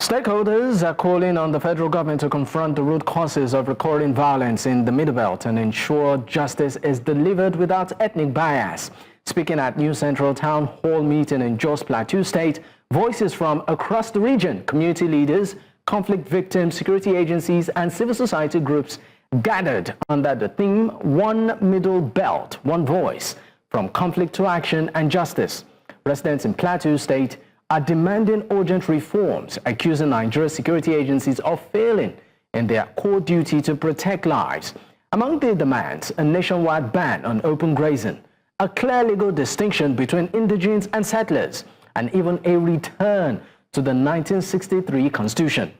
Stakeholders are calling on the federal government to confront the root causes of recurring violence in the Middle Belt and ensure justice is delivered without ethnic bias. Speaking at New Central Town Hall meeting in Jos, Plateau State, voices from across the region, community leaders, conflict victims, security agencies, and civil society groups gathered under the theme One Middle Belt, One Voice, from conflict to action and justice. Residents in Plateau State are demanding urgent reforms, accusing Nigeria's security agencies of failing in their core duty to protect lives. Among the demands, a nationwide ban on open grazing, a clear legal distinction between indigenes and settlers, and even a return to the 1963 Constitution.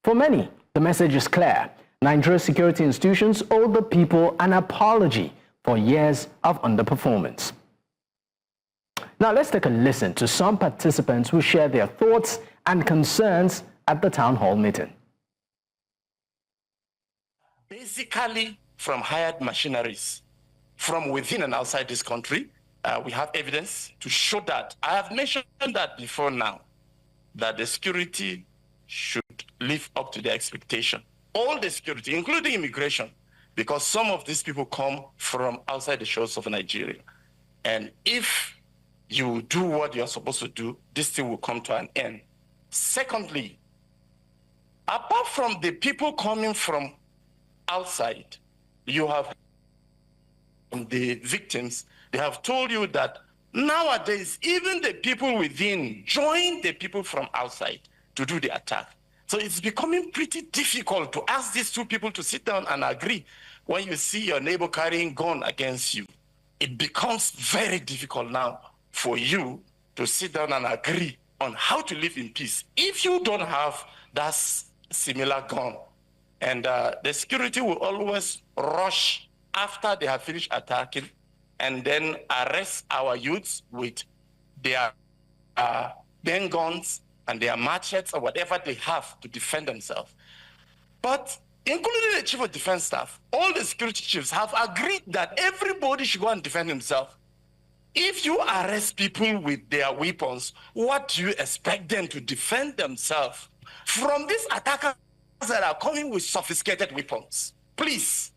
For many, the message is clear. Nigeria's security institutions owe the people an apology for years of underperformance. Now let's take a listen to some participants who share their thoughts and concerns at the town hall meeting. Basically, from hired machineries, from within and outside this country, we have evidence to show that. I have mentioned that before now, that the security should live up to their expectation. All the security, including immigration, because some of these people come from outside the shores of Nigeria. And if you do what you're supposed to do, this thing will come to an end. Secondly, apart from the people coming from outside, you have the victims. They have told you that nowadays, even the people within join the people from outside to do the attack. So it's becoming pretty difficult to ask these two people to sit down and agree. When you see your neighbor carrying gun against you, it becomes very difficult now for you to sit down and agree on how to live in peace. If you don't have that similar gun, and the security will always rush after they have finished attacking and then arrest our youths with their gun guns and their machetes or whatever they have to defend themselves. But including the chief of defense staff, all the security chiefs have agreed that everybody should go and defend himself. If you arrest people with their weapons, what do you expect them to defend themselves from these attackers that are coming with sophisticated weapons? Please,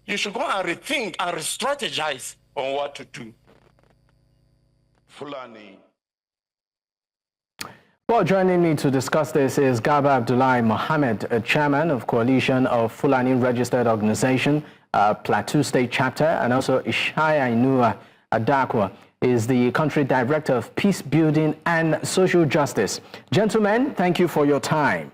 you should go and rethink and re-strategize on what to do. Fulani. Well, joining me to discuss this is Garba Abdullahi-Muhammad, a chairman of Coalition of Fulani Registered Organization, Plateau State Chapter, and also Ishaya Inuwa-Durkwa is the country director of Peace Building and Social Justice. Gentlemen, thank you for your time.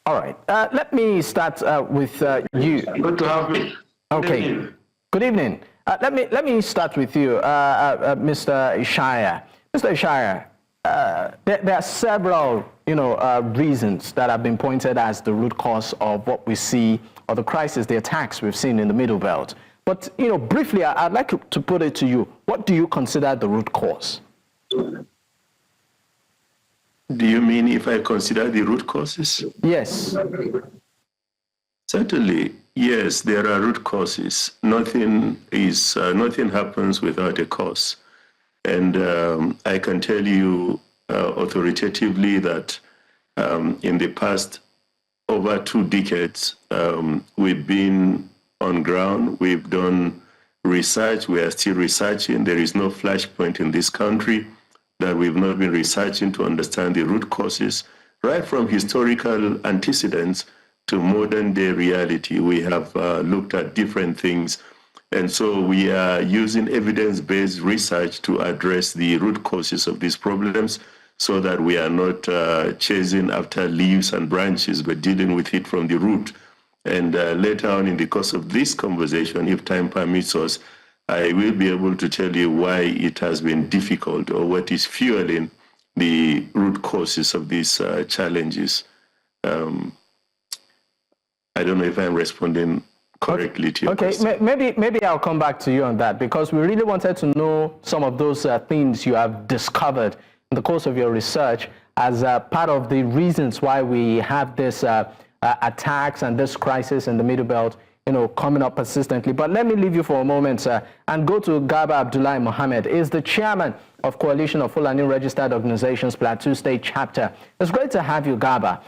All right, let me start with you. Good to have you. Okay, good evening. Let me start with you, Mr. Ishaya. Mr. Ishaya, there are several, reasons that have been pointed as the root cause of what we see, or the crisis, the attacks we've seen in the Middle Belt. But, briefly, I'd like to put it to you. What do you consider the root cause? Do you mean if I consider the root causes? Yes. Certainly, yes, there are root causes. Nothing happens without a cause. And I can tell you authoritatively that in the past over 2 decades, we've been on ground, we've done research, we are still researching. There is no flashpoint in this country that we've not been researching to understand the root causes, right from historical antecedents to modern day reality. We have looked at different things. And so we are using evidence-based research to address the root causes of these problems so that we are not chasing after leaves and branches, but dealing with it from the root. And later on in the course of this conversation, if time permits us, I will be able to tell you why it has been difficult or what is fueling the root causes of these challenges. I don't know if I'm responding correctly to your question. Okay, maybe I'll come back to you on that, because we really wanted to know some of those things you have discovered in the course of your research as part of the reasons why we have this attacks and this crisis in the Middle Belt, coming up persistently. But let me leave you for a moment, sir, and go to Garba Abdullahi-Muhammad. Is the chairman of Coalition of Fulani Registered Organizations, Plateau State Chapter. It's great to have you, Garba.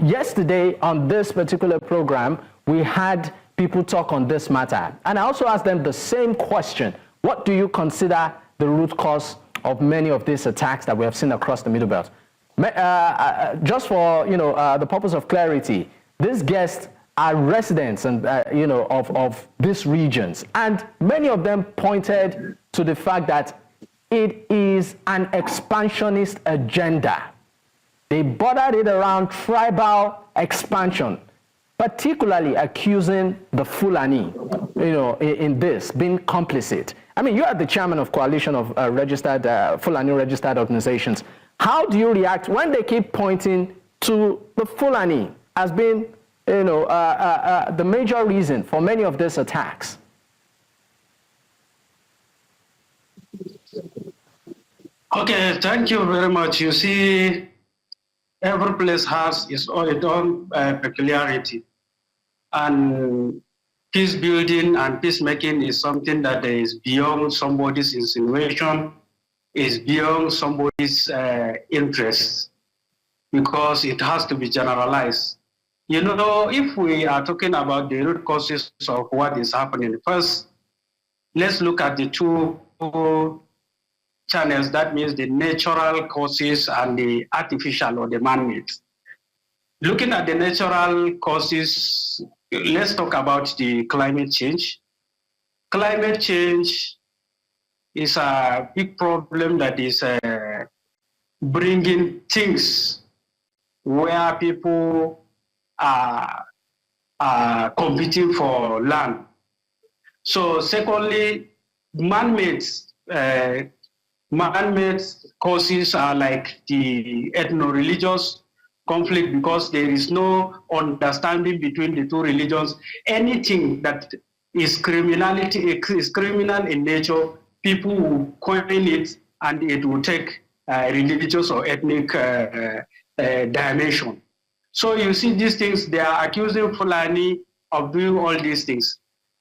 Yesterday on this particular program, we had people talk on this matter, and I also asked them the same question. What do you consider the root cause of many of these attacks that we have seen across the Middle Belt? Just for the purpose of clarity, these guests are residents and of these regions, and many of them pointed to the fact that it is an expansionist agenda. They bordered it around tribal expansion, particularly accusing the Fulani, in this, being complicit. I mean, you are the chairman of Coalition of Fulani Registered Organizations. How do you react when they keep pointing to the Fulani as being, the major reason for many of these attacks? Okay, thank you very much. You see, every place has its own peculiarity. And peace building and peacemaking is something that is beyond somebody's insinuation, is beyond somebody's interest, because it has to be generalized. If we are talking about the root causes of what is happening, first, let's look at the two channels. That means the natural causes and the artificial or the man-made. Looking at the natural causes, let's talk about the climate change. Climate change is a big problem that is bringing things where people are competing for land. So secondly, man-made causes are like the ethno-religious conflict, because there is no understanding between the two religions. Anything that is criminality is criminal in nature, people will coin it and it will take religious or ethnic dimension. So you see these things, they are accusing Fulani of doing all these things.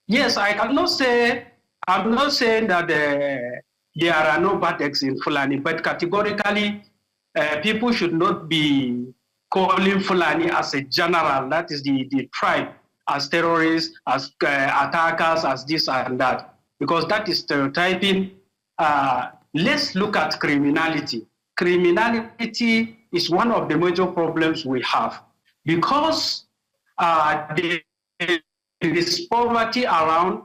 Yes, I'm not saying that there are no bad acts in Fulani, but categorically, people should not be calling Fulani as a general, that is the tribe, as terrorists, as attackers, as this and that, because that is stereotyping. Let's look at criminality. Criminality is one of the major problems we have, because there is poverty around.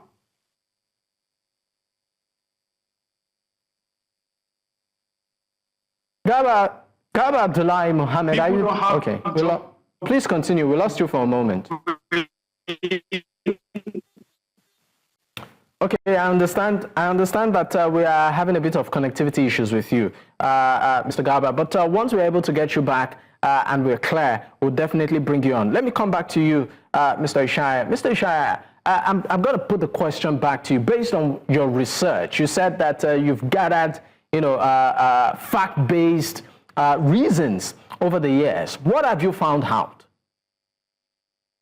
Garba Abdullahi-Muhammad, are you okay? Please continue. We lost you for a moment. Okay, I understand that we are having a bit of connectivity issues with you, Mr. Garba. But once we're able to get you back and we're clear, we'll definitely bring you on. Let me come back to you, Mr. Ishaya. Mr. Ishaya, I'm going to put the question back to you. Based on your research, you said that you've gathered, fact-based reasons over the years. What have you found out?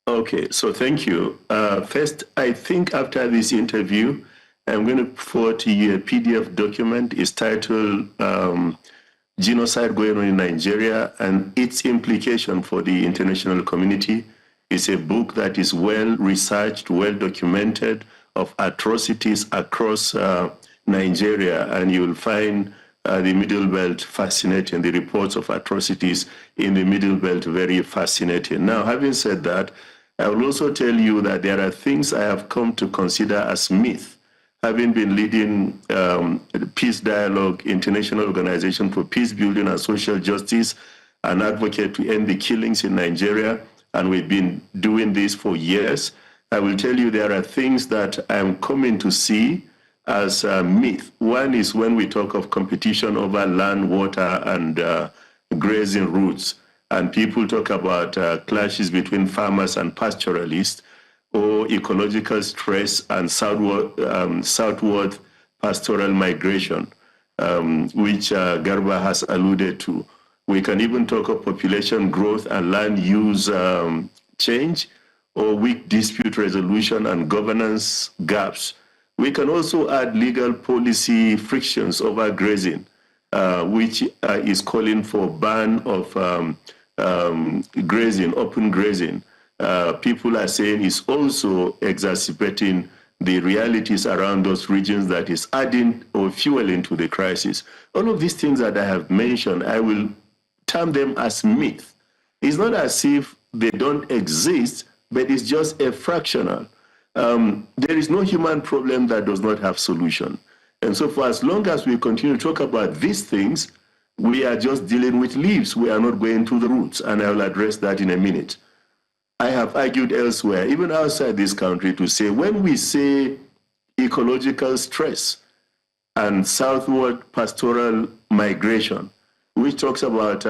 Okay, so thank you. First, I think after this interview, I'm going to forward to you a PDF document. It's titled Genocide Going On in Nigeria and Its Implication for the International Community. It's a book that is well researched, well documented, of atrocities across Nigeria, and you'll find the Middle Belt fascinating, the reports of atrocities in the Middle Belt very fascinating. Now, having said that, I will also tell you that there are things I have come to consider as myth, having been leading the Peace Dialogue, International Organization for Peace Building and Social Justice, an advocate to end the killings in Nigeria, and we've been doing this for years. I will tell you there are things that I am coming to see as a myth. One is when we talk of competition over land, water, and grazing routes, and people talk about clashes between farmers and pastoralists, or ecological stress and southward pastoral migration, which Garba has alluded to. We can even talk of population growth and land use change, or weak dispute resolution and governance gaps. We can also add legal policy frictions over grazing, which is calling for ban of grazing, open grazing. People are saying it's also exacerbating the realities around those regions that is adding or fueling to the crisis. All of these things that I have mentioned, I will term them as myth. It's not as if they don't exist, but it's just a fractional. There is no human problem that does not have solution. And so for as long as we continue to talk about these things, we are just dealing with leaves. We are not going to the roots, and I will address that in a minute. I have argued elsewhere, even outside this country, to say when we say ecological stress and southward pastoral migration, which talks about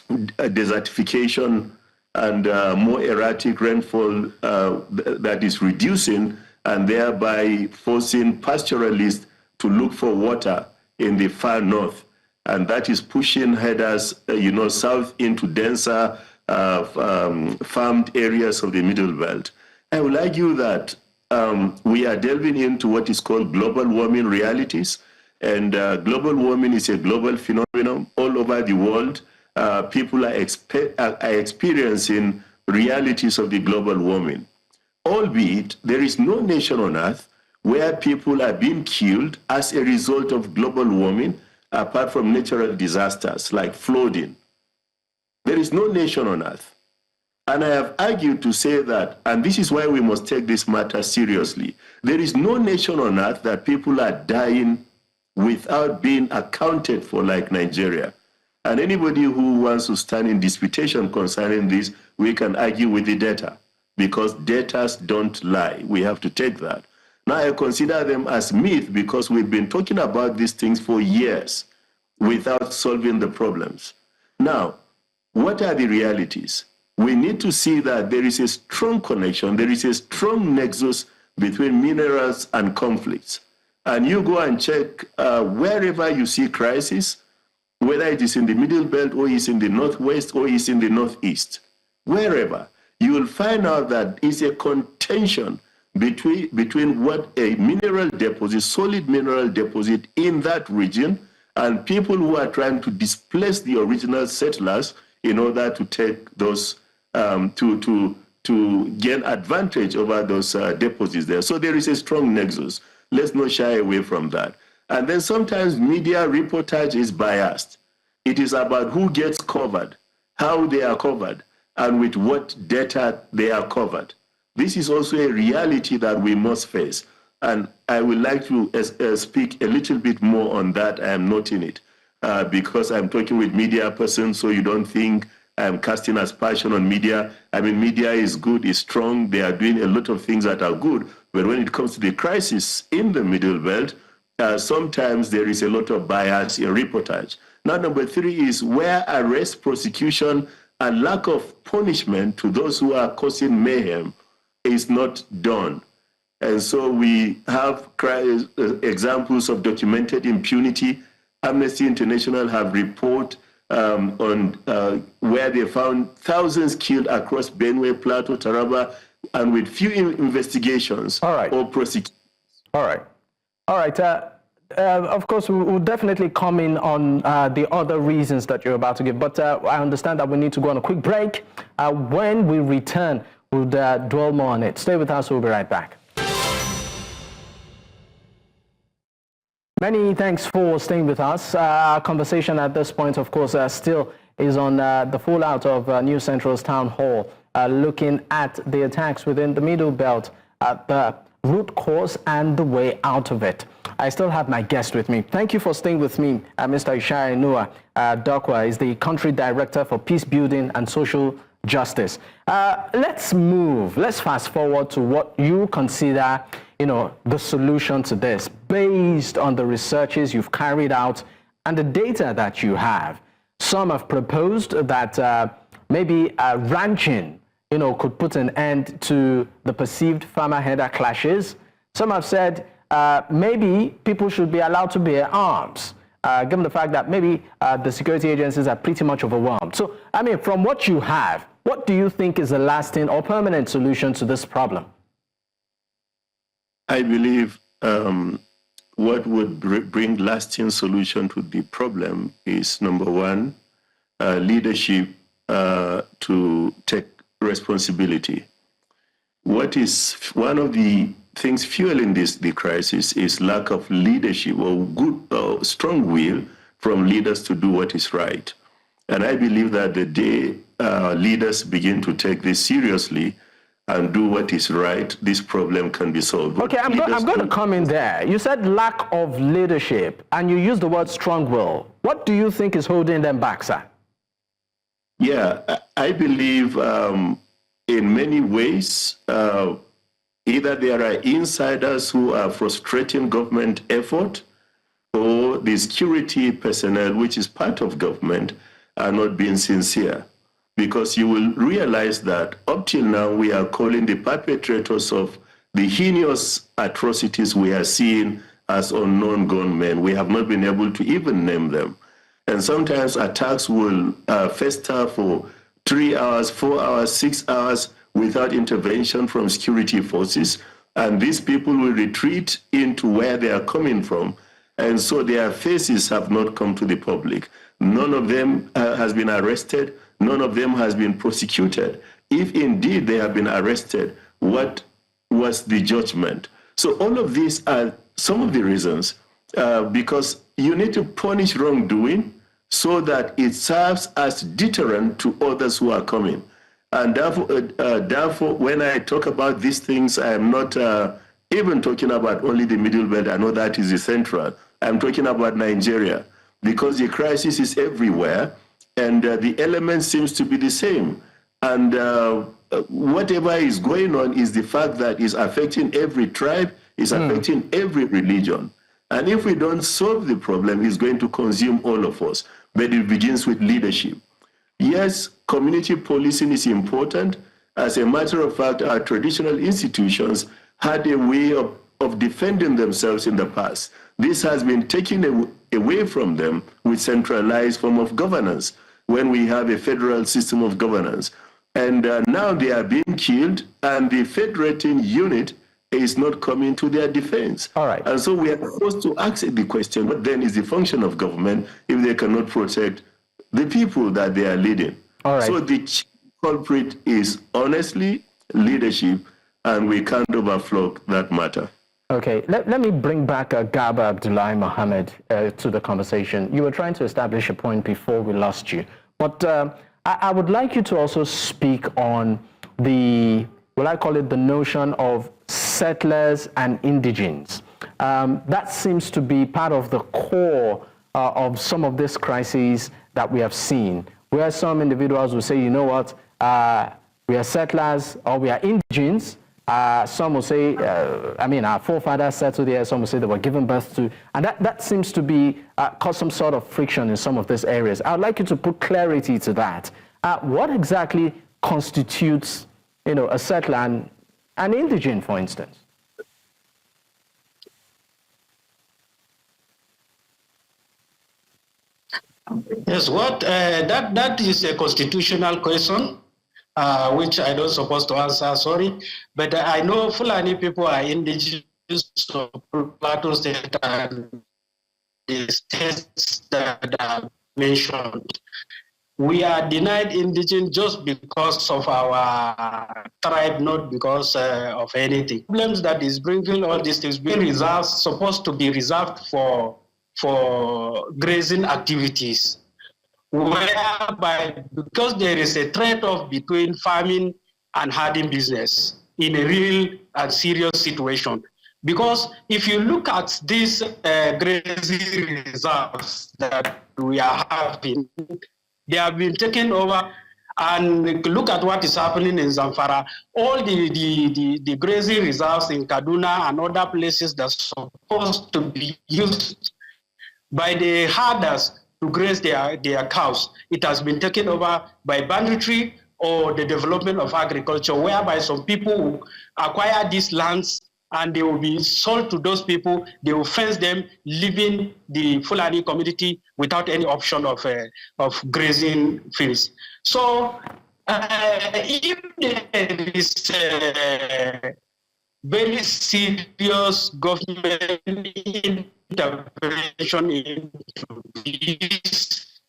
desertification and more erratic rainfall that is reducing and thereby forcing pastoralists to look for water in the far north. And that is pushing headers, south into denser farmed areas of the Middle Belt. I will argue that we are delving into what is called global warming realities. And global warming is a global phenomenon all over the world. People are experiencing realities of the global warming. Albeit, there is no nation on earth where people are being killed as a result of global warming, apart from natural disasters like flooding. There is no nation on earth. And I have argued to say that, and this is why we must take this matter seriously, there is no nation on earth that people are dying without being accounted for like Nigeria. And anybody who wants to stand in disputation concerning this, we can argue with the data, because data don't lie. We have to take that. Now, I consider them as myth because we've been talking about these things for years without solving the problems. Now, what are the realities? We need to see that there is a strong connection, there is a strong nexus between minerals and conflicts. And you go and check wherever you see crisis, whether it is in the Middle Belt or it's in the Northwest or it's in the Northeast, wherever, you will find out that it's a contention between what a mineral deposit, solid mineral deposit in that region, and people who are trying to displace the original settlers in order to take those, to gain advantage over those deposits there. So there is a strong nexus. Let's not shy away from that. And then sometimes media reportage is biased. It is about who gets covered, how they are covered, and with what data they are covered. This is also a reality that we must face. And I would like to speak a little bit more on that. I am noting it because I'm talking with media persons, so you don't think I'm casting aspersion on media. I mean, media is good, is strong. They are doing a lot of things that are good. But when it comes to the crisis in the Middle Belt, sometimes there is a lot of bias in reportage. Now, number 3 is where arrest, prosecution, and lack of punishment to those who are causing mayhem is not done. And so we have examples of documented impunity. Amnesty International have report on where they found thousands killed across Benue, Plateau, Taraba, and with few investigations or prosecutions. All right. Of course, we will definitely come in on the other reasons that you're about to give, but I understand that we need to go on a quick break. When we return, we'll dwell more on it. Stay with us, we'll be right back. Many thanks for staying with us. Our conversation at this point, of course, still is on the fallout of New Central's town hall, looking at the attacks within the Middle Belt, the root cause and the way out of it. I still have my guest with me. Thank you for staying with me. Mr. Ishaya Inuwa-Durkwa is the Country Director for Peace Building and Social Justice. Let's fast forward to what you consider, the solution to this, based on the researches you've carried out and the data that you have. Some have proposed that maybe ranching, could put an end to the perceived farmer-header clashes. Some have said maybe people should be allowed to bear arms, given the fact that maybe the security agencies are pretty much overwhelmed. So, I mean, from what you have, What do you think is a lasting or permanent solution to this problem? I believe what would bring lasting solution to the problem is, number one, leadership to take responsibility. What is one of the things fueling the crisis is lack of leadership or good, strong will from leaders to do what is right. And I believe that the day leaders begin to take this seriously and do what is right, this problem can be solved. Okay, I'm going to come in there. You said lack of leadership, and you used the word strong will. What do you think is holding them back, sir? Yeah, I believe in many ways, either there are insiders who are frustrating government effort, or the security personnel, which is part of government, are not being sincere. Because you will realize that up till now, we are calling the perpetrators of the heinous atrocities we are seeing as unknown gunmen. We have not been able to even name them. And sometimes attacks will fester for 3 hours, 4 hours, 6 hours without intervention from security forces. And these people will retreat into where they are coming from. And so their faces have not come to the public. None of them has been arrested. None of them has been prosecuted. If indeed they have been arrested, what was the judgment? So all of these are some of the reasons, because you need to punish wrongdoing so that it serves as deterrent to others who are coming. And therefore, when I talk about these things, I am not even talking about only the Middle Belt. I know that is the central. I'm talking about Nigeria, because the crisis is everywhere, and the element seems to be the same. And whatever is going on is the fact that it's affecting every tribe, it's affecting every religion. And if we don't solve the problem, it's going to consume all of us. But it begins with leadership. Yes, community policing is important. As a matter of fact, our traditional institutions had a way of defending themselves in the past. This has been taken away from them with centralized form of governance when we have a federal system of governance. And now they are being killed, and the federating unit is not coming to their defense. All right. And so we are supposed to ask the question, what then is the function of government if they cannot protect the people that they are leading? All right. So the culprit is honestly leadership, and we can't overflow that matter. Okay, let me bring back Garba Abdullahi-Muhammad to the conversation. You were trying to establish a point before we lost you. But I would like you to also speak on the, will I call it the notion of settlers and indigenes. That seems to be part of the core of some of these crises that we have seen, where some individuals will say, you know what, we are settlers or we are indigenes. Some will say, our forefathers settled here. Some will say they were given birth to. And that seems to be cause some sort of friction in some of these areas. I would like you to put clarity to that. What exactly constitutes, a settler and an indigene, for instance? Yes, that is a constitutional question. Which I don't supposed to answer, sorry. But I know Fulani people are indigenous to Plateau State and the states that are mentioned. We are denied indigene just because of our tribe, not because of anything. Problems that is bringing all these things being reserved, supposed to be reserved for grazing activities, whereby because there is a trade-off between farming and herding business in a real and serious situation. Because if you look at these grazing reserves that we are having, they have been taken over, and look at what is happening in Zamfara. All the grazing reserves in Kaduna and other places that are supposed to be used by the herders to graze their cows, it has been taken over by banditry or the development of agriculture, whereby some people will acquire these lands and they will be sold to those people. They will fence them, leaving the Fulani community without any option of grazing fields. So If there is very serious government intervention into this,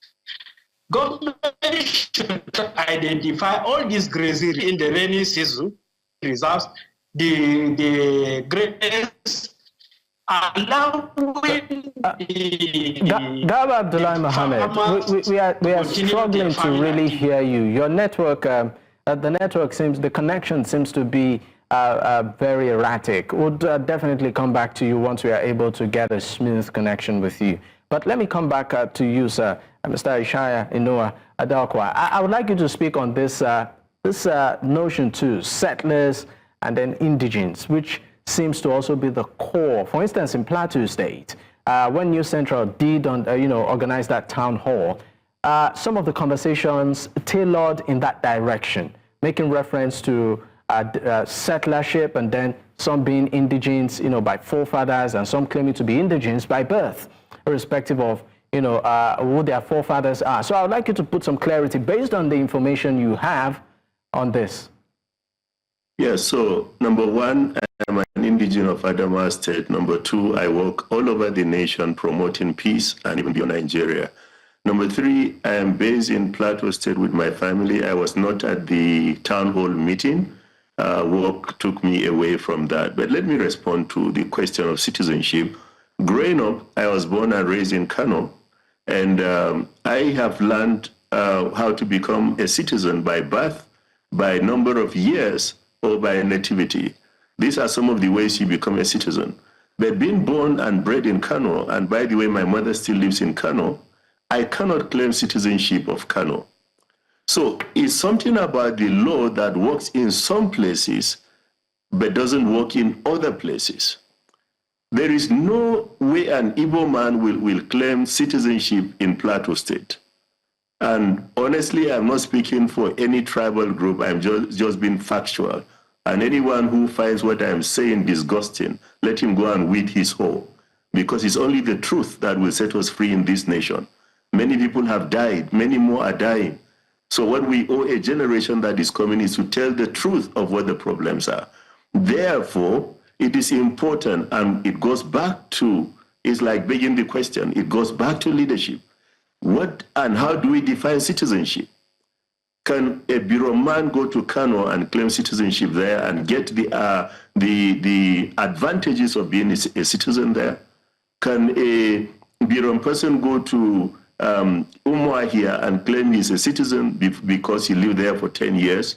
government should identify all these grazing in the rainy season reserves, the greatest allowing Garba Abdullahi-Muhammad, we are struggling to really hear you. Your network, the connection seems to be very erratic. We'll definitely come back to you once we are able to get a smooth connection with you. But let me come back to you, sir, Mr. Ishaya, Inuwa-Durkwa. I would like you to speak on this notion too, settlers and then indigenes, which seems to also be the core. For instance, in Plateau State, when New Central did organize that town hall, some of the conversations tailored in that direction, making reference to settlership and then some being indigenes, by forefathers, and some claiming to be indigenes by birth, irrespective of who their forefathers are. So I would like you to put some clarity based on the information you have on this. Yes, so number one, I'm an indigene of Adamawa State. Number two, I work all over the nation promoting peace and even beyond Nigeria. Number three, I am based in Plateau State with my family. I was not at the town hall meeting. Work took me away from that. But let me respond to the question of citizenship. Growing up, I was born and raised in Kano, and I have learned how to become a citizen by birth, by number of years, or by nativity. These are some of the ways you become a citizen. But being born and bred in Kano, and by the way, my mother still lives in Kano, I cannot claim citizenship of Kano. So it's something about the law that works in some places, but doesn't work in other places. There is no way an Igbo man will claim citizenship in Plateau State. And honestly, I'm not speaking for any tribal group. I'm just being factual. And anyone who finds what I'm saying disgusting, let him go and weed his hole. Because it's only the truth that will set us free in this nation. Many people have died. Many more are dying. So what we owe a generation that is coming is to tell the truth of what the problems are. Therefore, it is important, and it goes back to, it's like begging the question, it goes back to leadership. What and how do we define citizenship? Can a bureau man go to Kano and claim citizenship there and get the advantages of being a citizen there? Can a bureau person go to Umwa here and claim he's a citizen because he lived there for 10 years?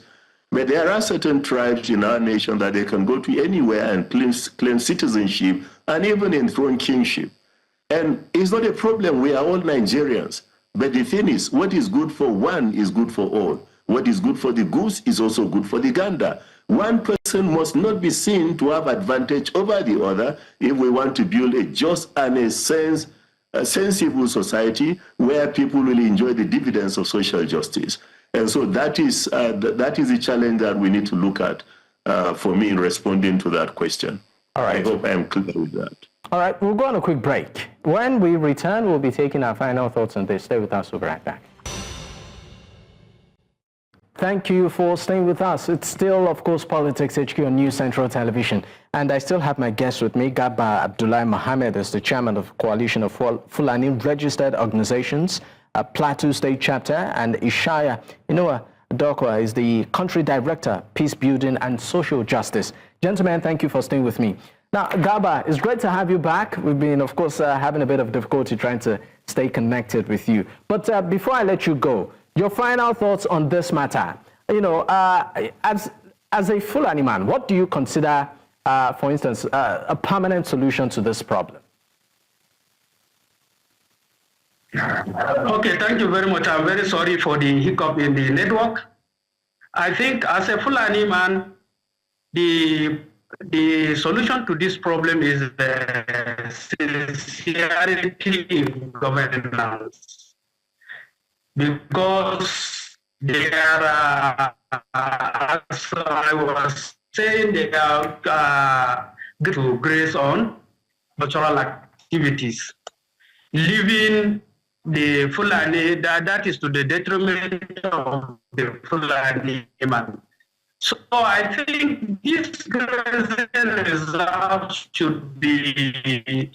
But there are certain tribes in our nation that they can go to anywhere and claim citizenship and even enthrone kingship. And it's not a problem. We are all Nigerians. But the thing is, what is good for one is good for all. What is good for the goose is also good for the gander. One person must not be seen to have advantage over the other if we want to build a just and a sensible society where people will enjoy the dividends of social justice. And so that is the challenge that we need to look at for me in responding to that question. All right. I hope I am clear with that. All right, we'll go on a quick break. When we return, we'll be taking our final thoughts on this. Stay with us. We'll be right back. Thank you for staying with us. It's still, of course, Politics HQ on New Central Television. And I still have my guest with me. Garba Abdullahi-Muhammad is the chairman of Coalition of Fulani Registered Organizations, a Plateau State chapter, and Ishaya Inuwa-Durkwa is the country director, Peace Building and Social Justice. Gentlemen, thank you for staying with me. Now, Garba, it's great to have you back. We've been, of course, having a bit of difficulty trying to stay connected with you. But before I let you go, your final thoughts on this matter. As a Fulani man, what do you consider, for instance, a permanent solution to this problem? Okay, thank you very much. I'm very sorry for the hiccup in the network. I think as a Fulani man, the solution to this problem is sincerity in governance. Because there are, as I was saying, they are good to graze on cultural activities, living the Fulani, that is to the detriment of the Fulani man. So I think this grazing reserve should be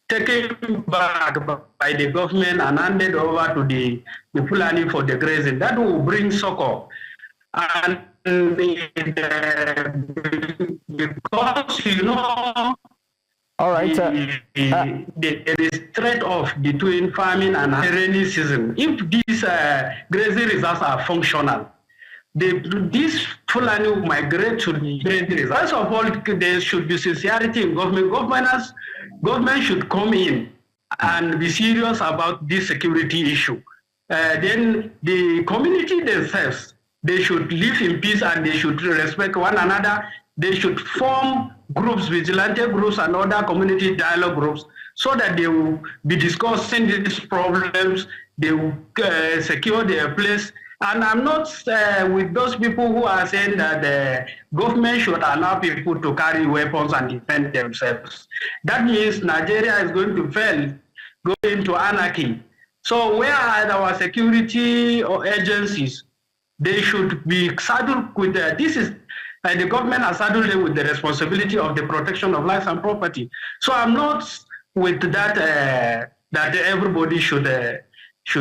taken back by the government and handed over to the Fulani for the grazing. That will bring succor. And because, you know, all right. there is trade-off between farming and rainy season. If these grazing reserves are functional, these Fulani who migrate to the grazing reserves. First of all, there should be sincerity in government. Government should come in and be serious about this security issue. Then the community themselves, they should live in peace and they should respect one another. They should form groups, vigilante groups and other community dialogue groups, so that they will be discussing these problems, they will secure their place. And I'm not with those people who are saying that the government should allow people to carry weapons and defend themselves. That means Nigeria is going to fail, go into anarchy. So where are our security agencies? They should be saddled with the government has saddled them with the responsibility of the protection of life and property. So I'm not with that that everybody should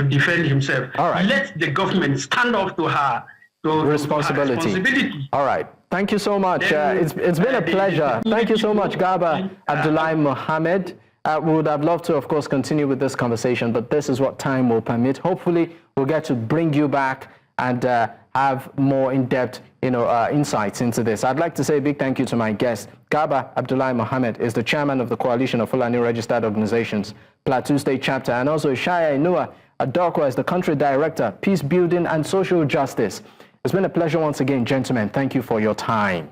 defend himself. All right. Let the government stand up to her responsibility. All right. Thank you so much. It's been a pleasure. Thank you so much, Garba Abdullahi-Muhammad. We would have loved to, of course, continue with this conversation, but this is what time will permit. Hopefully, we'll get to bring you back and have more in-depth, insights into this. I'd like to say a big thank you to my guest. Garba Abdullahi-Muhammad is the chairman of the Coalition of Fulani Registered Organizations, Plateau State Chapter, and also Ishaya Inuwa-Durkwa is the country director, Peace Building and Social Justice. It's been a pleasure once again, gentlemen. Thank you for your time.